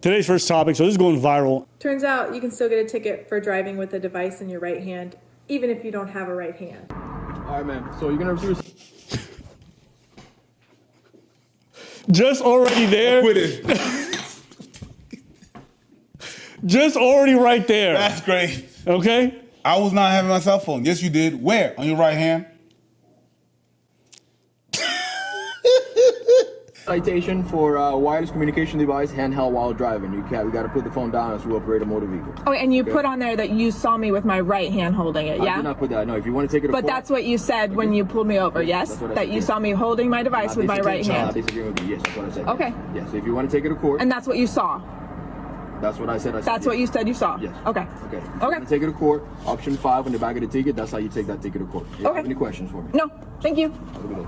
Today's first topic, so this is going viral. Turns out you can still get a ticket for driving with a device in your right hand, even if you don't have a right hand. All right, man. So you're gonna receive. Just already there. Quit it. Just already right there. That's great. Okay? I was not having my cell phone. Yes, you did. Where? On your right hand? Citation for wireless communication device handheld while driving. We got to put the phone down as we operate a motor vehicle. Oh, and you put on there that you saw me with my right hand holding it, yeah? I did not put that. No, if you want to take it to But court, that's what you said when you pulled me over, yes? That's what I That said, you yes. saw me holding my device with my right I hand. disagree with you. Yes, that's what I said. Okay. Yes, if you want to take it to court, And that's what you saw? that's what I said. That's what you said you saw? Yes. Okay. Okay. If you Okay. want to take it to court, option 5 on the back of the ticket, that's how you take that ticket to court. Do you Okay. have any questions for me? No, thank you. Have a good day.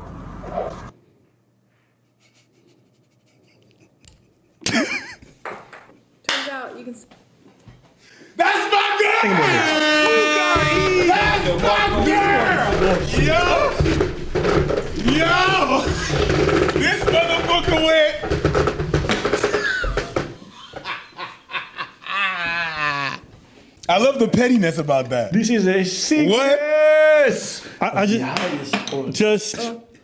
Turns out you can... That's my girl! That's my girl! Yo! This motherfucker went... I love the pettiness about that. This is a secret. What? I just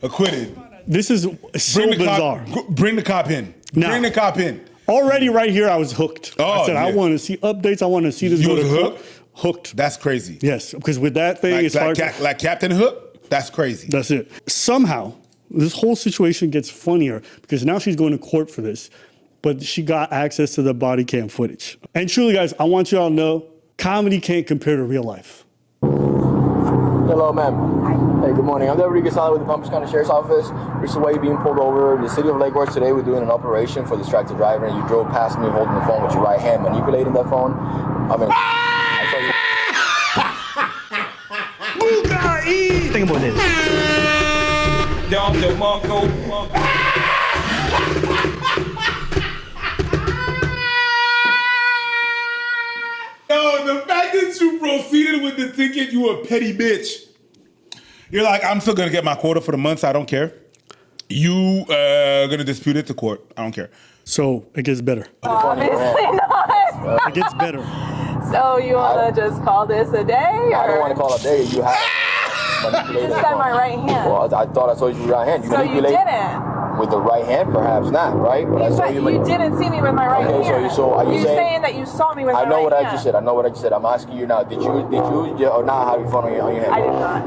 Acquitted. this is so bizarre. Bring the cop in. Now. Bring the cop in. Already right here, I was hooked. Oh, I said, I yeah. want to see updates. I want to see this. You go was to court. hooked? Hooked. That's crazy. Yes, because with that thing, it's hard. Like Captain Hook? That's crazy. That's it. Somehow, this whole situation gets funnier because now she's going to court for this, but she got access to the body cam footage. And truly, guys, I want you all to know, comedy can't compare to real life. Hello, ma'am. Hey, good morning. I'm Deputy Gasala with the Palm Beach County Sheriff's Office. Recently, you're being pulled over. The city of Lake Worth today, we're doing an operation for distracted driver, and you drove past me holding the phone with your right hand, manipulating that phone. I mean, I saw you. Think about this. Yo, the fact that you proceeded with the ticket, you a petty bitch. You're like, I'm still gonna get my quota for the month, so I don't care. You gonna dispute it to court. I don't care. So it gets better. Obviously not. It gets better. So you want to just call this a day? Or? I don't want to call it a day. You have manipulated You that said phone. my right hand. Well, I thought I saw you with your right hand. You So you manipulate didn't. with the right hand, perhaps not, right? But I saw But you. you didn't see me with my right Okay, hand. so are you saying that you saw me with my right hand? I know what I just said. I know what I just said. I'm asking you now. Did you or not have your phone on your hand? I did not.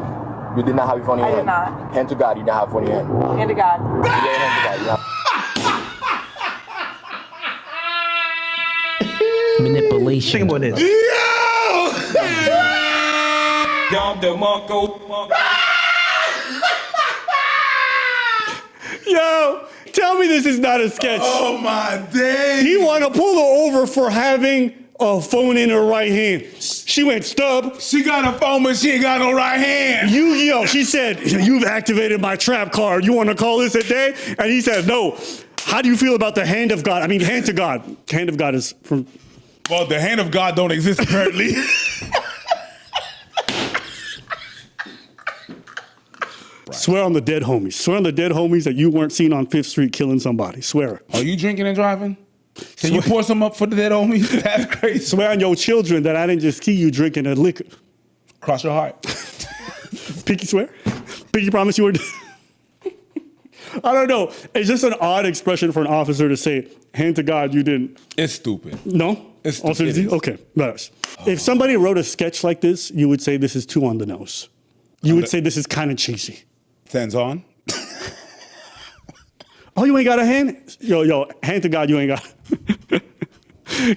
You did not have your phone in your I hand? did not. Hand to God, you did not have your phone in your hand. Hand to God. You gave your hand to God. You not- Manipulation. Think about this. Yo, tell me this is not a sketch. Oh my day. He want to pull her over for having a phone in her right hand. She went stub. She got a phone, but she ain't got no right hand. She said, you've activated my trap card. You want to call this a day? And he said, no. How do you feel about the hand of God? I mean, hand to God. Hand of God is from... Well, the hand of God don't exist apparently. Swear on the dead homies. Swear on the dead homies that you weren't seen on 5th Street killing somebody. Swear. Are you drinking and driving? Can you pour some up for the dead homies? That's crazy. Swear on your children that I didn't just see you drinking a liquor. Cross your heart. Pinky swear? Pinky promise you were... I don't know. It's just an odd expression for an officer to say, hand to God, you didn't. It's stupid. No? It's Also, it is. okay. Nice. If somebody wrote a sketch like this, you would say this is too on the nose. You would say this is kind of cheesy. Fans on. Oh, you ain't got a hand? Yo, hand to God, you ain't got.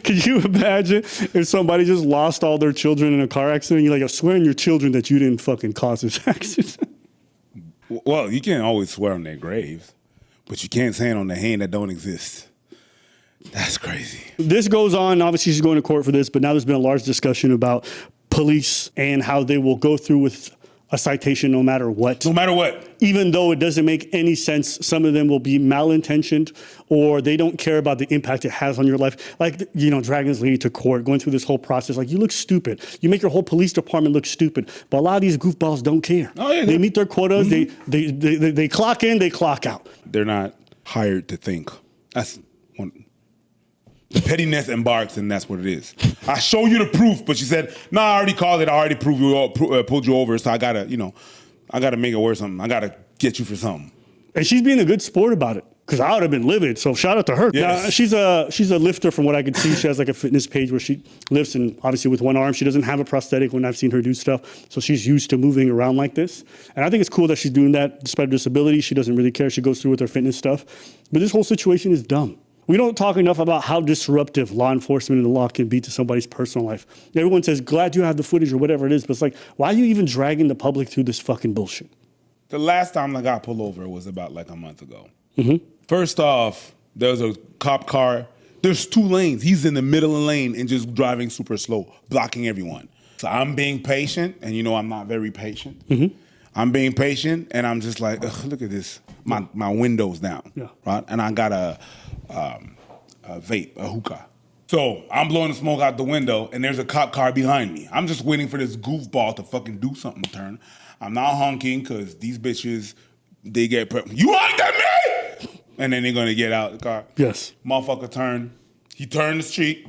Could you imagine if somebody just lost all their children in a car accident? You're like, I swear on your children that you didn't fucking cause this accident. Well, you can't always swear on their graves, but you can't say it on the hand that don't exist. That's crazy. This goes on. Obviously, she's going to court for this, but now there's been a large discussion about police and how they will go through with a citation no matter what. No matter what. Even though it doesn't make any sense, some of them will be malintentioned or they don't care about the impact it has on your life. Like, dragging this lady to court, going through this whole process. Like, you look stupid. You make your whole police department look stupid. But a lot of these goofballs don't care. Oh, yeah, they meet their quotas. Mm-hmm. They clock in, they clock out. They're not hired to think. Pettiness embarks, and that's what it is. I show you the proof, but she said, "No, I already called it. I already pulled you over. So I gotta make it worth something. I gotta get you for something." And she's being a good sport about it. Because I would have been livid. So shout out to her. Yes. Now, she's a lifter from what I could see. She has like a fitness page where she lifts, and obviously with one arm. She doesn't have a prosthetic when I've seen her do stuff. So she's used to moving around like this. And I think it's cool that she's doing that despite her disability. She doesn't really care. She goes through with her fitness stuff. But this whole situation is dumb. We don't talk enough about how disruptive law enforcement and the law can be to somebody's personal life. Everyone says, glad you have the footage or whatever it is. But it's like, why are you even dragging the public through this fucking bullshit? The last time I got pulled over was about like a month ago. Mm-hmm. First off, there's a cop car. There's 2 lanes. He's in the middle of the lane and just driving super slow, blocking everyone. So I'm being patient, and you know I'm not very patient. Mm-hmm. I'm being patient, and I'm just like, ugh, look at this. My window's down, Yeah. right? And I got a vape, a hookah. So I'm blowing the smoke out the window, and there's a cop car behind me. I'm just waiting for this goofball to fucking do something, turn. I'm not honking, because these bitches, they get, you honked at me! And then they're gonna get out the car. Yes. Motherfucker turn. He turned the street.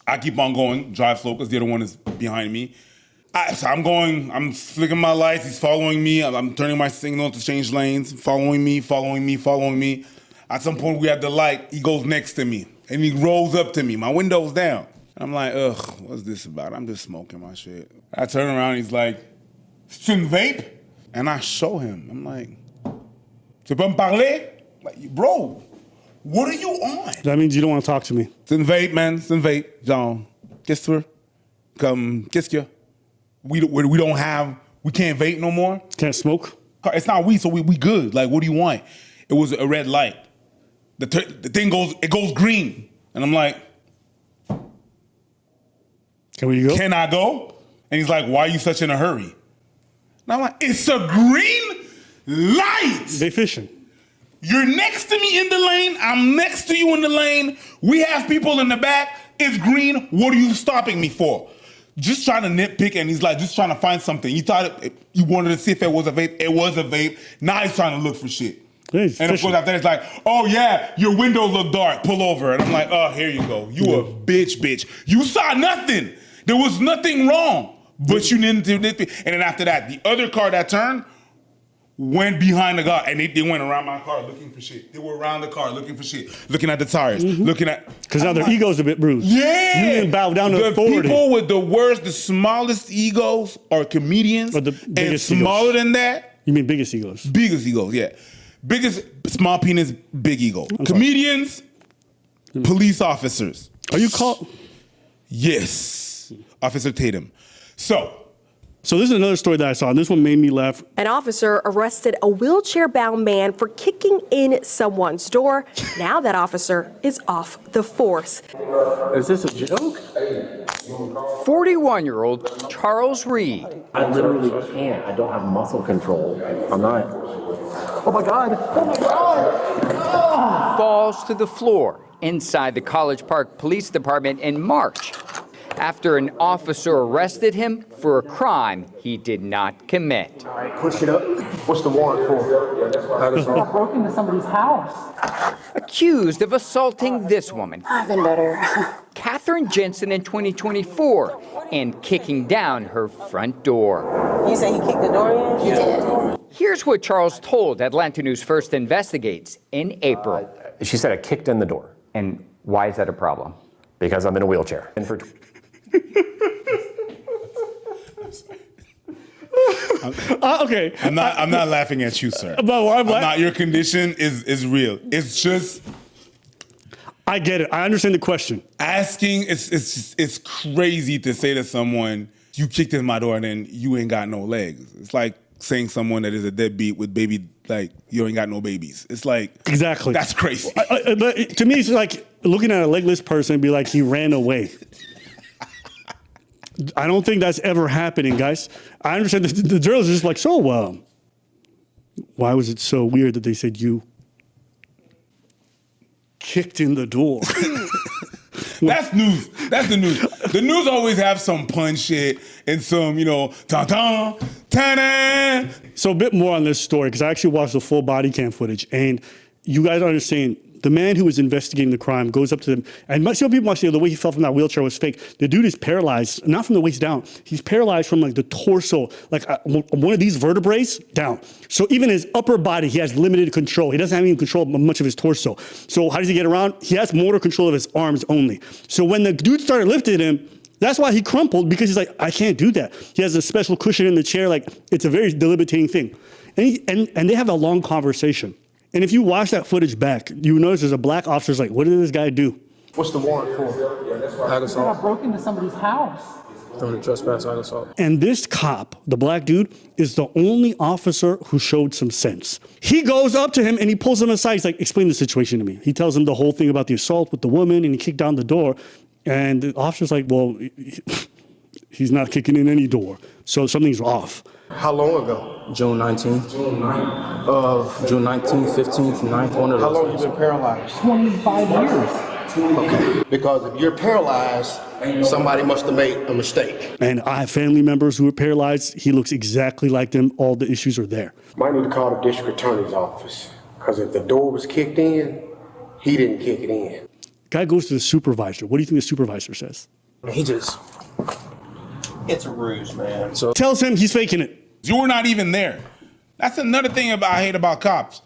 I keep on going, drive slow, because the other one is behind me. So I'm flicking my lights. He's following me. I'm turning my signal to change lanes. Following me. At some point, we had the light. He goes next to me, and he rolls up to me. My window's down. I'm like, ugh, what's this about? I'm just smoking my shit. I turn around. He's like, c'est une vape? And I show him. I'm like, tu peux me parler? Like, bro, what are you on? That means you don't want to talk to me. C'est une vape, man. C'est une vape. Genre, qu'est-ce que tu veux? Comme, qu'est-ce qu'il y a? We can't vape no more. Can't smoke? It's not weed, so we good. Like, what do you want? It was a red light. The thing goes green. And I'm like, Can we go? can I go? And he's like, why are you such in a hurry? And I'm like, it's a green light. They fishing. You're next to me in the lane. I'm next to you in the lane. We have people in the back. It's green. What are you stopping me for? Just trying to nitpick, and he's like, just trying to find something. You thought you wanted to see if it was a vape. It was a vape. Now he's trying to look for shit. Yeah, and of fishing. course, after that, it's like, oh yeah, your windows look dark. Pull over. And I'm like, oh, here you go. You a bitch. You saw nothing. There was nothing wrong, but you didn't nitpick. And then after that, the other car that turned went behind the car, and they went around my car looking for shit. They were around the car looking for shit, looking at the tires, looking at... Because now their ego's a bit bruised. Yeah! You didn't bow down to the authority. people with the worst, the smallest egos are comedians, Or the and biggest smaller egos. than that, You mean biggest egos? biggest egos, yeah. Biggest, small penis, big ego. Comedians, police officers. Are you called? Yes. Officer Tatum. So this is another story that I saw, and this one made me laugh. An officer arrested a wheelchair-bound man for kicking in someone's door. Now that officer is off the force. Is this a joke? 41-year-old Charles Reed. I literally can't. I don't have muscle control. I'm not. Oh my God. Oh my God. Falls to the floor inside the College Park Police Department in March after an officer arrested him for a crime he did not commit. All right, push it up. What's the warrant for? I broke into somebody's house. Accused of assaulting this woman, I've been better. Catherine Jensen, in 2024, and kicking down her front door. You say he kicked the door in? He did. Here's what Charles told Atlanta News First Investigates in April. She said I kicked in the door. And why is that a problem? Because I'm in a wheelchair. And for Okay. I'm not laughing at you, sir. But I'm not. Your condition is real. It's just I get it. I understand the question. asking. It's crazy to say to someone, "You kicked in my door and then you ain't got no legs." It's like saying someone that is a deadbeat with baby, like you ain't got no babies. It's like Exactly. that's crazy. But to me, it's like looking at a legless person and be like, he ran away. I don't think that's ever happening, guys. I understand the journalists are just like, so, why was it so weird that they said you kicked in the door? That's news. That's the news. The news always have some pun shit and some, ta-ta, ta-da. So a bit more on this story, because I actually watched the full body cam footage, and you guys understand The man who was investigating the crime goes up to them, and some people might say the way he fell from that wheelchair was fake. The dude is paralyzed, not from the waist down. He's paralyzed from like the torso, like one of these vertebrae down. So even his upper body, he has limited control. He doesn't have any control of much of his torso. So how does he get around? He has motor control of his arms only. So when the dude started lifting him, that's why he crumpled, because he's like, I can't do that. He has a special cushion in the chair. Like, it's a very debilitating thing. And they have a long conversation. And if you watch that footage back, you notice there's a black officer's like, what did this guy do? What's the warrant for? Ag assault. I broke into somebody's house. Felony trespass, ag assault. And this cop, the black dude, is the only officer who showed some sense. He goes up to him and he pulls him aside. He's like, explain the situation to me. He tells him the whole thing about the assault with the woman, and he kicked down the door. And the officer's like, well, he's not kicking in any door. So something's off. How long ago? June 19th. June 19th, 15th, 9th, one of those. How long you been paralyzed? 25 years. Okay. Because if you're paralyzed, somebody must have made a mistake. And I have family members who are paralyzed. He looks exactly like them. All the issues are there. Might need to call the district attorney's office. Because if the door was kicked in, he didn't kick it in. Guy goes to the supervisor. What do you think the supervisor says? He just... It's a ruse, man. So tells him he's faking it. You were not even there. That's another thing I hate about cops.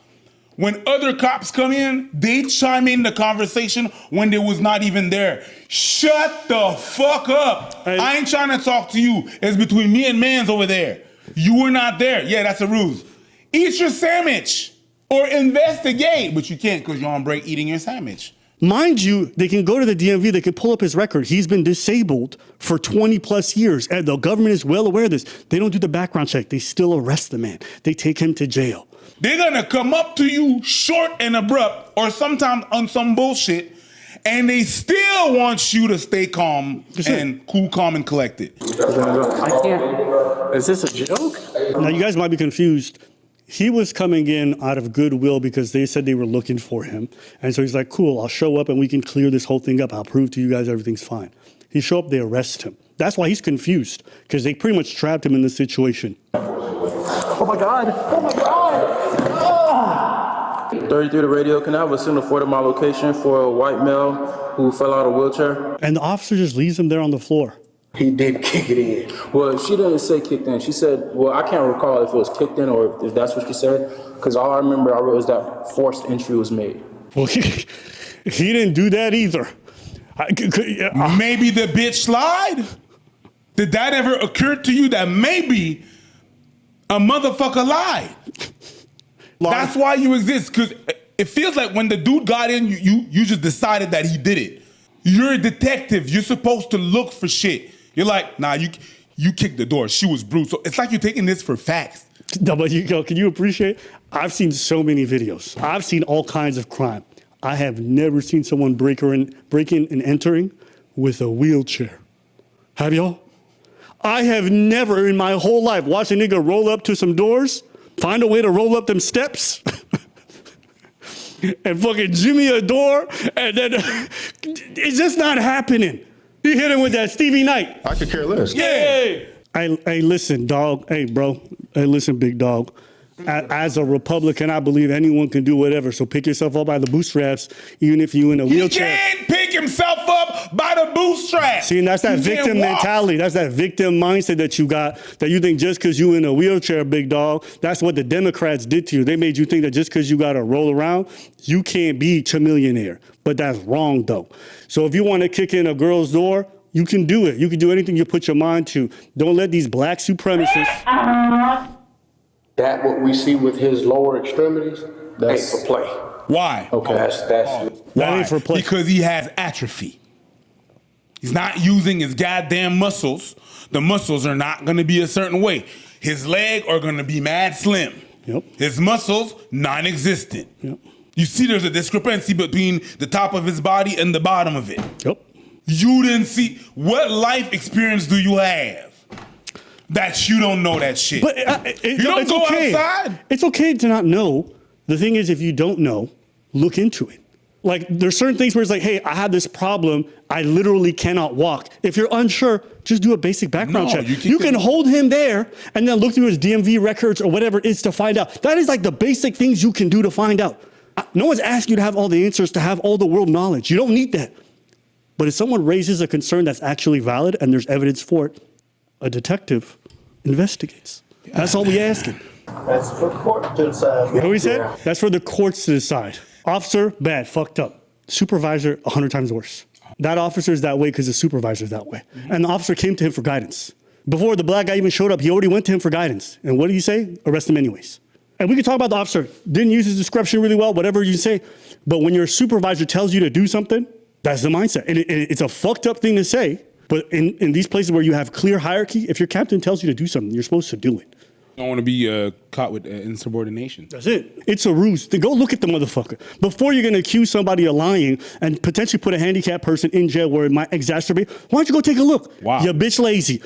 When other cops come in, they chime in the conversation when they was not even there. Shut the fuck up. I ain't trying to talk to you. It's between me and mans over there. You were not there. Yeah, that's a ruse. Eat your sandwich or investigate, but you can't because you're on break eating your sandwich. Mind you, they can go to the DMV, they can pull up his record. He's been disabled for 20 plus years, and the government is well aware of this. They don't do the background check. They still arrest the man. They take him to jail. They're gonna come up to you short and abrupt, or sometimes on some bullshit, and they still want you to stay calm and cool, calm, and collected. I can't. Is this a joke? Now, you guys might be confused. He was coming in out of goodwill because they said they were looking for him. And so he's like, cool, I'll show up and we can clear this whole thing up. I'll prove to you guys everything's fine. He show up, they arrest him. That's why he's confused, because they pretty much trapped him in this situation. Oh my God. Oh my God. 33 to radio, can I have a signal for my location for a white male who fell out of a wheelchair? And the officer just leaves him there on the floor. He did kick it in. Well, she didn't say kicked in. She said, well, I can't recall if it was kicked in or if that's what she said, because all I remember I wrote was that forced entry was made. Well, he didn't do that either. Maybe the bitch slide? Did that ever occur to you that maybe a motherfucker lied? That's why you exist, because it feels like when the dude got in, you just decided that he did it. You're a detective. You're supposed to look for shit. You're like, nah, you kicked the door. She was bruised. So it's like you're taking this for facts. No, but can you appreciate? I've seen so many videos. I've seen all kinds of crime. I have never seen someone break in and entering with a wheelchair. Have y'all? I have never in my whole life watched a nigga roll up to some doors, find a way to roll up them steps, and fucking jimmy a door, and then it's just not happening. He hit him with that Stevie Knight. I could care less. Yeah. Hey, listen, dog. Hey, bro. Hey, listen, big dog. As a Republican, I believe anyone can do whatever. So pick yourself up by the bootstraps, even if you're in a wheelchair. He can't pick himself up by the bootstraps. See, and that's that victim mentality. That's that victim mindset that you got, that you think just because you're in a wheelchair, big dog, that's what the Democrats did to you. They made you think that just because you got to roll around, you can't be a millionaire. But that's wrong, though. So if you want to kick in a girl's door, you can do it. You can do anything you put your mind to. Don't let these black supremacists... That what we see with his lower extremities, that's for play. Why? Okay. That's why? For play. Because he has atrophy. He's not using his goddamn muscles. The muscles are not going to be a certain way. His legs are going to be mad slim. Yep. His muscles, non-existent. Yep. You see there's a discrepancy between the top of his body and the bottom of it. Yep. You didn't see. What life experience do you have that you don't know that shit? But you don't go outside? It's okay to not know. The thing is, if you don't know, look into it. Like, there's certain things where it's like, hey, I have this problem. I literally cannot walk. If you're unsure, just do a basic background check. You can hold him there and then look through his DMV records or whatever it is to find out. That is like the basic things you can do to find out. No one's asking you to have all the answers, to have all the world knowledge. You don't need that. But if someone raises a concern that's actually valid and there's evidence for it, a detective investigates. That's all we asking. That's for court to decide. You know what he said? That's for the courts to decide. Officer, bad, fucked up. Supervisor, 100 times worse. That officer is that way because the supervisor is that way. And the officer came to him for guidance. Before the black guy even showed up, he already went to him for guidance. And what did he say? Arrest him anyways. And we can talk about the officer. Didn't use his discretion really well, whatever you say. But when your supervisor tells you to do something, that's the mindset. And it's a fucked up thing to say. But in these places where you have clear hierarchy, if your captain tells you to do something, you're supposed to do it. You don't want to be caught with insubordination. That's it. It's a ruse. Then go look at the motherfucker. Before you're going to accuse somebody of lying and potentially put a handicapped person in jail where it might exacerbate, why don't you go take a look? Wow. You bitch lazy.